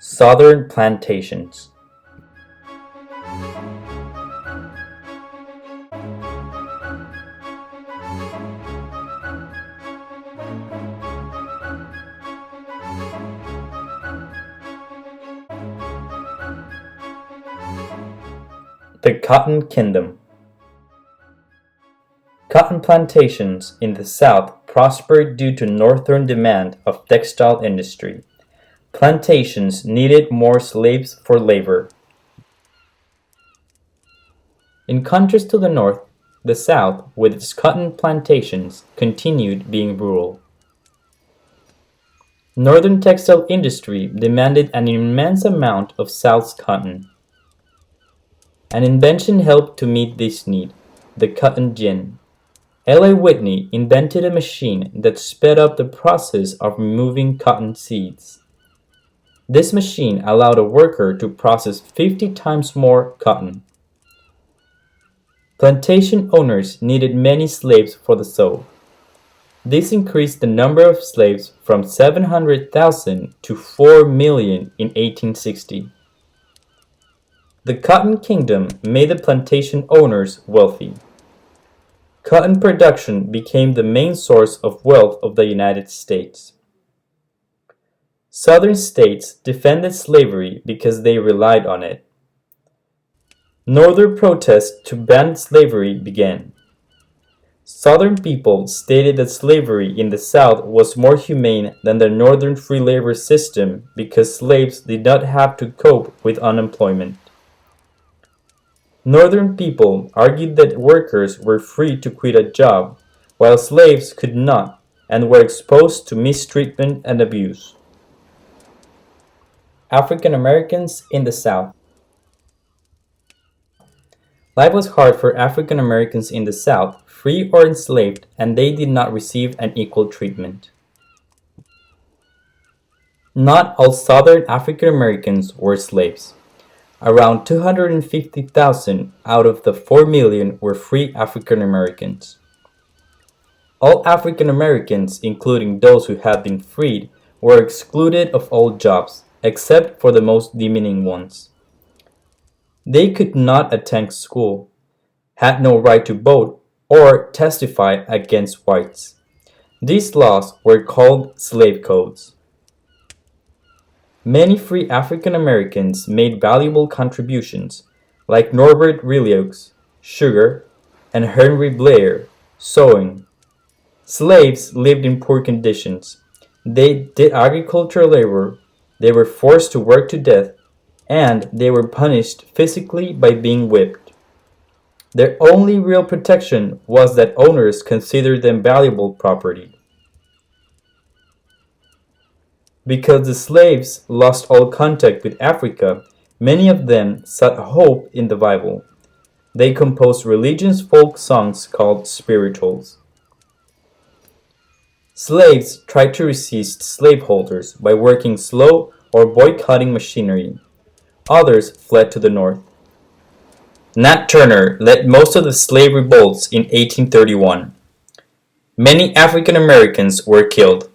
Southern plantations. The Cotton Kingdom. Cotton plantations in the South prospered due to northern demand of textile industry. Plantations needed more slaves for labor. In contrast to the North, the South, with its cotton plantations, continued being rural. Northern textile industry demanded an immense amount of South's cotton. An invention helped to meet this need, the cotton gin. Eli Whitney invented a machine that sped up the process of removing cotton seeds. This machine allowed a worker to process 50 times more cotton. Plantation owners needed many slaves for the sow. This increased the number of slaves from 700,000 to 4 million in 1860. The Cotton Kingdom made the plantation owners wealthy. Cotton production became the main source of wealth of the United States. Southern states defended slavery because they relied on it. Northern protests to ban slavery began. Southern people stated that slavery in the South was more humane than the Northern free labor system because slaves did not have to cope with unemployment. Northern people argued that workers were free to quit a job, while slaves could not and were exposed to mistreatment and abuse. African Americans in the South. Life was hard for African Americans in the South, free or enslaved, and they did not receive an equal treatment. Not all Southern African Americans were slaves. Around 250,000 out of the 4 million were free African Americans. All African Americans, including those who had been freed, were excluded of all jobs, except for the most demeaning ones. They could not attend school, had no right to vote, or testify against whites. These laws were called slave codes. Many free African Americans made valuable contributions, like Norbert Willoux, sugar, and Henry Blair, sewing. Slaves lived in poor conditions. They did agricultural labor, they were forced to work to death, and they were punished physically by being whipped. Their only real protection was that owners considered them valuable property. Because the slaves lost all contact with Africa, many of them sought hope in the Bible. They composed religious folk songs called spirituals. Slaves tried to resist slaveholders by working slow or boycotting machinery. Others fled to the north. Nat Turner led most of the slave revolts in 1831. Many African Americans were killed.